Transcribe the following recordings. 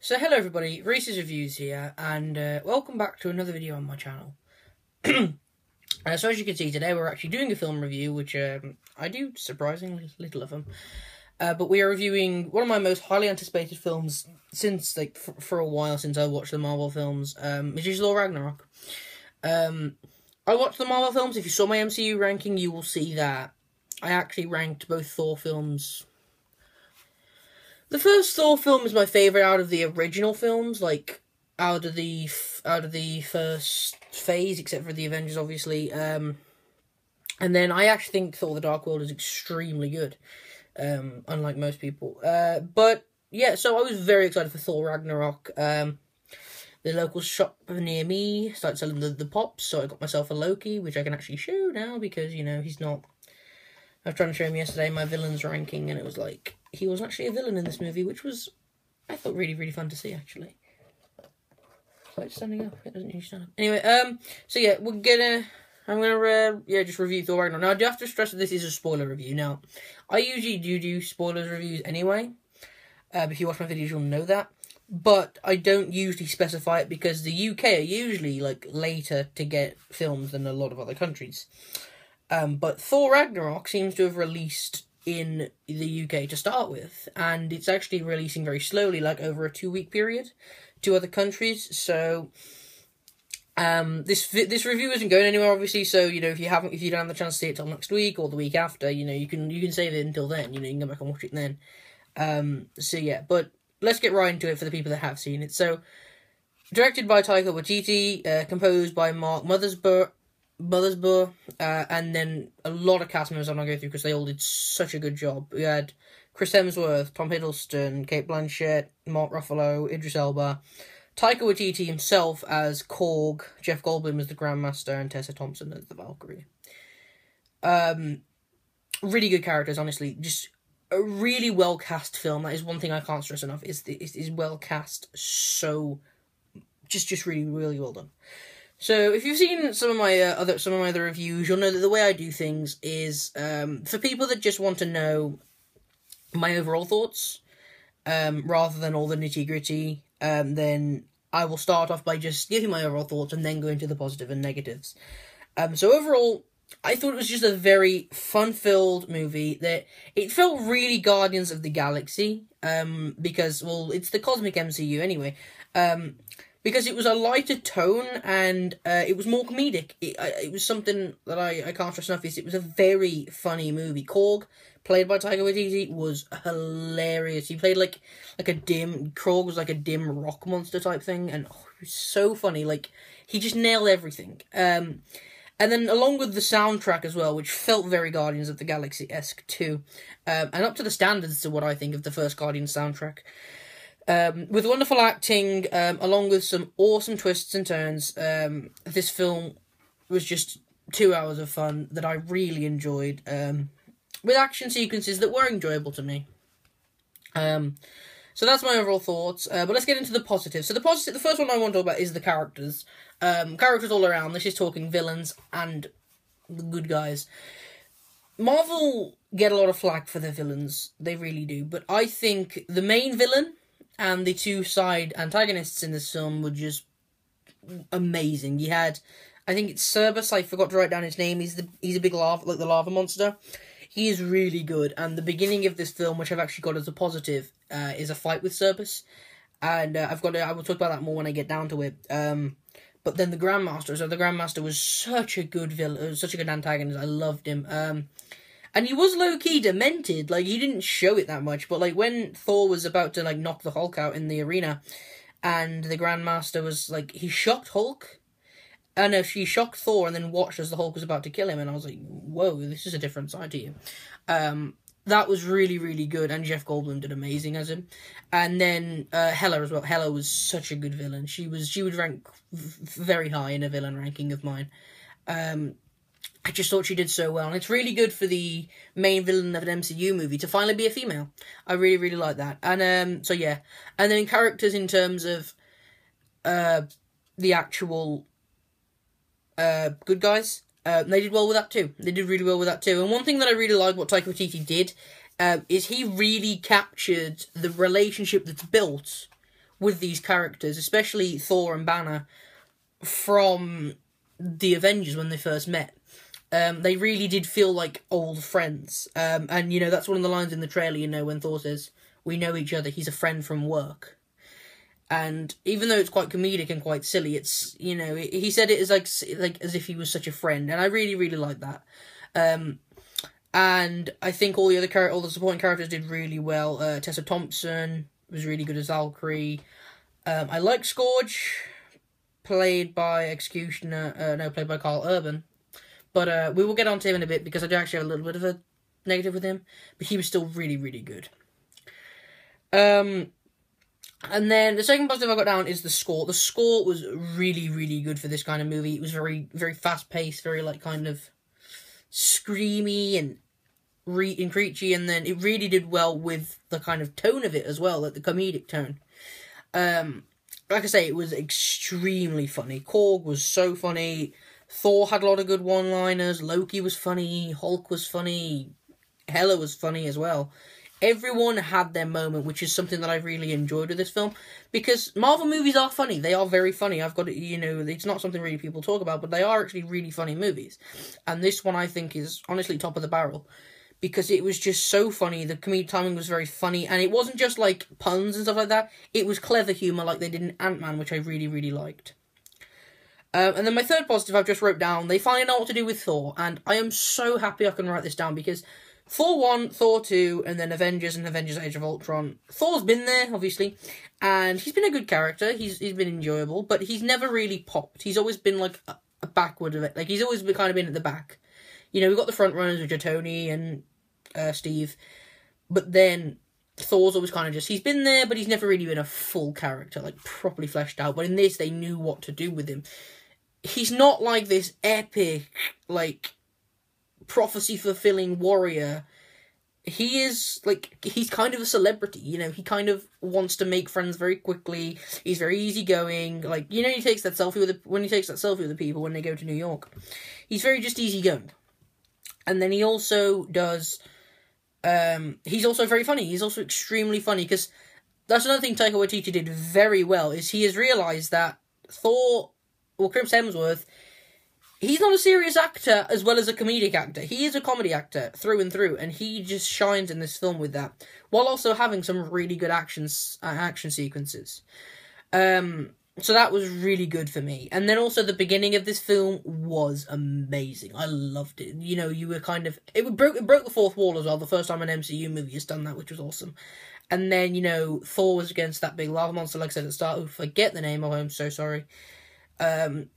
So hello everybody, Reece's Reviews here, and welcome back to another video on my channel. So as you can see, today we're actually doing a film review, which I do surprisingly little of them. But we are reviewing one of my most highly anticipated films since, for a while since I watched the Marvel films, which is Thor Ragnarok. I watched the Marvel films. If you saw my MCU ranking, you will see that I actually ranked both Thor films. The first Thor film is my favourite out of the original films, out of the first phase, except for the Avengers, obviously. And then I actually think Thor: The Dark World is extremely good, unlike most people. But yeah, so I was very excited for Thor Ragnarok. The local shop near me started selling the pops, so I got myself a Loki, which I can actually show now because, you know, he's not... I was trying to show him yesterday my villains ranking, and it was like, he was actually a villain in this movie, which was, I thought, really, really fun to see, actually. It's like standing up. It doesn't usually stand up. Anyway, so yeah, I'm gonna just review Thor Ragnarok. Now, I do have to stress that this is a spoiler review. Now, I usually do spoilers reviews anyway. If you watch my videos, you'll know that. But I don't usually specify it because the UK are usually, later to get films than a lot of other countries. But Thor Ragnarok seems to have released in the UK to start with, and it's actually releasing very slowly, over a 2-week period to other countries. So this review isn't going anywhere, obviously. So if you don't have the chance to see it till next week or the week after, you can save it until then. You can go back and watch it then. So yeah, but let's get right into it for the people that have seen it. So directed by Taika Waititi, composed by Mark Mothersbaugh, and then a lot of cast members I'm not going to go through because they all did such a good job. We had Chris Hemsworth, Tom Hiddleston, Cate Blanchett, Mark Ruffalo, Idris Elba, Taika Waititi himself as Korg, Jeff Goldblum as the Grandmaster, and Tessa Thompson as the Valkyrie. Really good characters, honestly. Just a really well cast film. That is one thing I can't stress enough. Is well cast. So just really, really well done. So, if you've seen some of my other reviews, you'll know that the way I do things is, for people that just want to know my overall thoughts, rather than all the nitty-gritty, then I will start off by just giving my overall thoughts and then go into the positive and negatives. So overall, I thought it was just a very fun-filled movie. That it felt really Guardians of the Galaxy, because, well, it's the cosmic MCU anyway, because it was a lighter tone, and it was more comedic. It was something that I can't stress enough. It was a very funny movie. Korg, played by Taika Waititi, was hilarious. He played Korg was like a dim rock monster type thing, and it was so funny. He just nailed everything. And then along with the soundtrack as well, which felt very Guardians of the Galaxy-esque too, and up to the standards to what I think of the first Guardians soundtrack. With wonderful acting, along with some awesome twists and turns, this film was just 2 hours of fun that I really enjoyed, with action sequences that were enjoyable to me. So that's my overall thoughts, but let's get into the positives. So the first one I want to talk about is the characters. Characters all around. This is talking villains and the good guys. Marvel get a lot of flack for their villains, they really do, but I think the main villain and the two side antagonists in this film were just amazing. You had, I think it's Cerberus, I forgot to write down his name, he's a big lava, the lava monster. He is really good, and the beginning of this film, which I've actually got as a positive, is a fight with Cerberus, and I will talk about that more when I get down to it. But then the Grandmaster was such a good villain, such a good antagonist, I loved him. And he was low-key demented. He didn't show it that much. But, when Thor was about to, knock the Hulk out in the arena, and the Grandmaster was, he shocked Hulk. No, she shocked Thor and then watched as the Hulk was about to kill him. And I was like, whoa, this is a different side to you. That was really, really good. And Jeff Goldblum did amazing as him. And then Hela as well. Hela was such a good villain. She would rank very high in a villain ranking of mine. I just thought she did so well, and it's really good for the main villain of an MCU movie to finally be a female. I really, really like that. And, so yeah. And then characters in terms of, the actual, good guys, they did well with that too. They did really well with that too. And one thing that I really like what Taika Waititi did, is he really captured the relationship that's built with these characters, especially Thor and Banner, from the Avengers when they first met. They really did feel like old friends. And, you know, that's one of the lines in the trailer, you know, when Thor says, "We know each other, he's a friend from work." And even though it's quite comedic and quite silly, it's, you know, he said it as like as if he was such a friend, and I really, really like that. And I think all the supporting characters did really well. Tessa Thompson was really good as Valkyrie. I like Scourge, played by played by Carl Urban. But we will get on to him in a bit, because I do actually have a little bit of a negative with him. But he was still really, really good. And then the second positive I got down is the score. The score was really, really good for this kind of movie. It was very, very fast-paced, very, like, kind of screamy and creepy, and then it really did well with the kind of tone of it as well, like the comedic tone. Like I say, it was extremely funny. Korg was so funny. Thor had a lot of good one-liners. Loki was funny. Hulk was funny. Hela was funny as well. Everyone had their moment, which is something that I really enjoyed with this film. Because Marvel movies are funny. They are very funny. I've got it, you know, it's not something really people talk about, but they are actually really funny movies. And this one, I think, is honestly top of the barrel. Because it was just so funny. The comedic timing was very funny. And it wasn't just, like, puns and stuff like that. It was clever humour like they did in Ant-Man, which I really, really liked. And then my third positive I've just wrote down. They finally know what to do with Thor. And I am so happy I can write this down, because Thor 1, Thor 2, and then Avengers and Avengers Age of Ultron. Thor's been there, obviously, and he's been a good character. He's been enjoyable, but he's never really popped. He's always been, like, a backward of it. Like, he's always kind of been at the back. You know, we've got the front runners, which are Tony and Steve, but then Thor's always kind of just, he's been there, but he's never really been a full character, like, properly fleshed out. But in this, they knew what to do with him. He's not, like, this epic, like, prophecy-fulfilling warrior. He is, like, he's kind of a celebrity, you know, he kind of wants to make friends very quickly, he's very easygoing, like, you know, he takes that selfie with the people when they go to New York. He's very just easygoing. And then he also does, he's also very funny, he's also extremely funny, because that's another thing Taika Waititi did very well, is he has realised that Chris Hemsworth, he's not a serious actor as well as a comedic actor. He is a comedy actor through and through, and he just shines in this film with that, while also having some really good action sequences. So that was really good for me. And then also the beginning of this film was amazing. I loved it. You know, you were kind of, it broke the fourth wall as well. The first time an MCU movie has done that, which was awesome. And then, you know, Thor was against that big lava monster, like I said at the start. I forget the name of him, I'm so sorry. And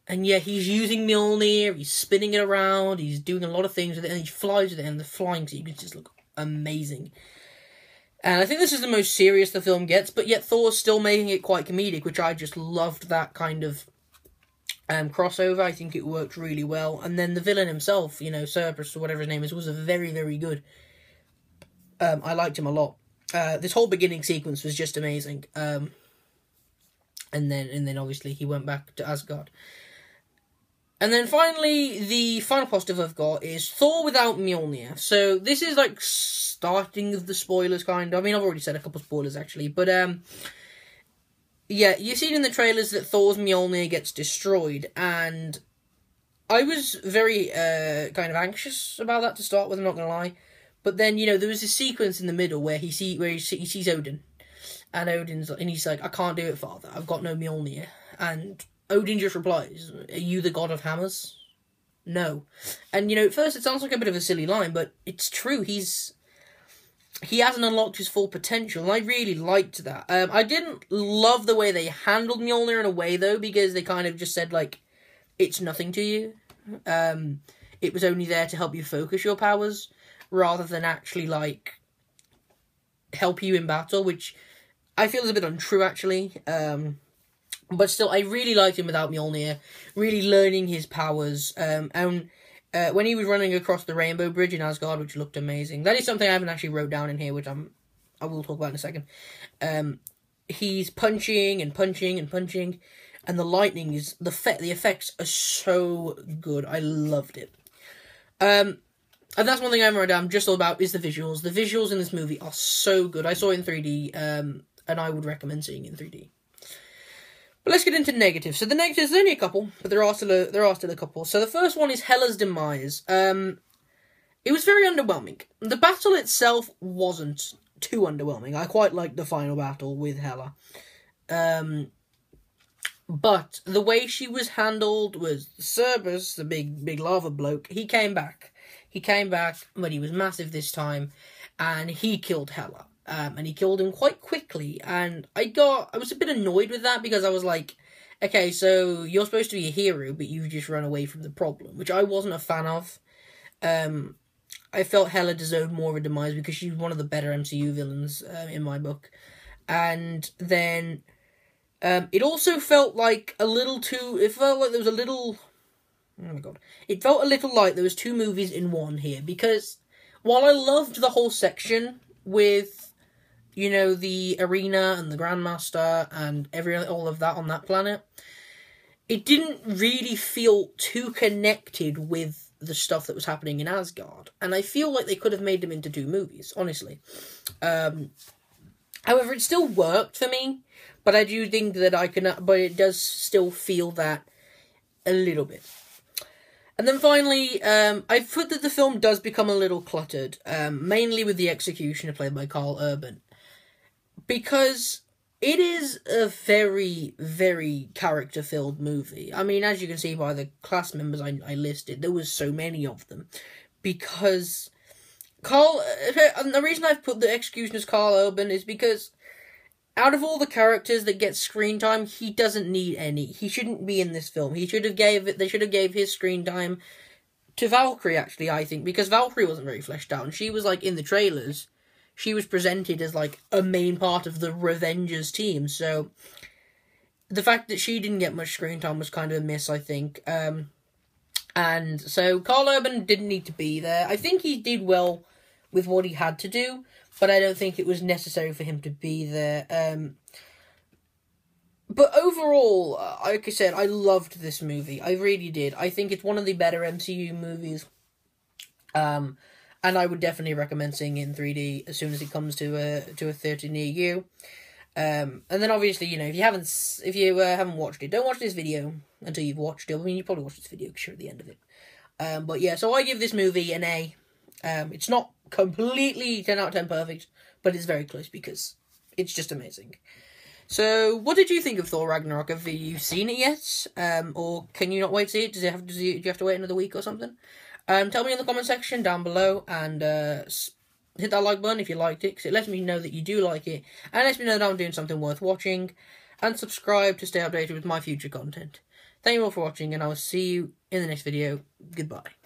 yeah, he's using Mjolnir, he's spinning it around, he's doing a lot of things with it, and he flies with it, and the flying sequences just look amazing. And I think this is the most serious the film gets, but yet Thor's still making it quite comedic, which I just loved that kind of crossover. I think it worked really well. And then the villain himself, you know, Cerberus, or whatever his name is, was very, very good. I liked him a lot. This whole beginning sequence was just amazing. And then obviously he went back to Asgard. And then finally, the final positive I've got is Thor without Mjolnir. So this is like starting of the spoilers, kind of. I mean, I've already said a couple of spoilers, actually. But, yeah, you've seen in the trailers that Thor's Mjolnir gets destroyed. And I was very kind of anxious about that to start with, I'm not going to lie. But then, you know, there was a sequence in the middle where he sees Odin. And he's like, "I can't do it, Father. I've got no Mjolnir." And Odin just replies, "Are you the god of hammers?" No. And, you know, at first it sounds like a bit of a silly line, but it's true. He hasn't unlocked his full potential, and I really liked that. I didn't love the way they handled Mjolnir in a way, though, because they kind of just said, like, it's nothing to you. It was only there to help you focus your powers, rather than actually, like, help you in battle, which I feel is a bit untrue, actually. But still, I really liked him without Mjolnir, really learning his powers. And when he was running across the Rainbow Bridge in Asgard, which looked amazing. That is something I haven't actually wrote down in here, which I will talk about in a second. He's punching and punching and punching, and the lightning is, the effects are so good. I loved it. And that's one thing I haven't wrote down just all about, is the visuals. The visuals in this movie are so good. I saw it in 3D. and I would recommend seeing it in 3D. But let's get into negatives. So the negatives, there's only a couple, but there are still a couple. So the first one is Hela's demise. It was very underwhelming. The battle itself wasn't too underwhelming. I quite liked the final battle with Hela. But the way she was handled was Cerberus, the big lava bloke, he came back. He came back, but he was massive this time, and he killed Hela. And he killed him quite quickly, and I was a bit annoyed with that, because I was like, okay, so you're supposed to be a hero, but you've just run away from the problem, which I wasn't a fan of. I felt Hela deserved more of a demise, because she's one of the better MCU villains, in my book. And then, it also felt like it felt like there was a little, oh my god, it felt a little like there was two movies in one here, because while I loved the whole section with, you know, the arena and the Grandmaster and all of that on that planet, it didn't really feel too connected with the stuff that was happening in Asgard. And I feel like they could have made them into two movies, honestly. However, it still worked for me, but I do think that but it does still feel that a little bit. And then finally, I thought that the film does become a little cluttered, mainly with the executioner played by Karl Urban. Because it is a very, very character-filled movie. I mean, as you can see by the cast members I listed, there was so many of them. Because and the reason I've put the executioner as Karl Urban is because out of all the characters that get screen time, he doesn't need any. He shouldn't be in this film. They should have gave his screen time to Valkyrie, actually, I think, because Valkyrie wasn't very fleshed out, and she was, like, in the trailers. She was presented as, like, a main part of the Revengers team, so the fact that she didn't get much screen time was kind of a miss, I think. And so Karl Urban didn't need to be there. I think he did well with what he had to do, but I don't think it was necessary for him to be there. But overall, like I said, I loved this movie. I really did. I think it's one of the better MCU movies. And I would definitely recommend seeing it in 3D as soon as it comes to a theatre near you. And then obviously, you know, if you haven't watched it, don't watch this video until you've watched it. I mean, you probably watch this video because you're at the end of it. But yeah, so I give this movie an A. It's not completely 10 out of 10 perfect, but it's very close because it's just amazing. So, what did you think of Thor Ragnarok? Have you seen it yet? Or can you not wait to see it? Do you have to wait another week or something? Tell me in the comment section down below, and hit that like button if you liked it, because it lets me know that you do like it, and lets me know that I'm doing something worth watching, and subscribe to stay updated with my future content. Thank you all for watching, and I will see you in the next video. Goodbye.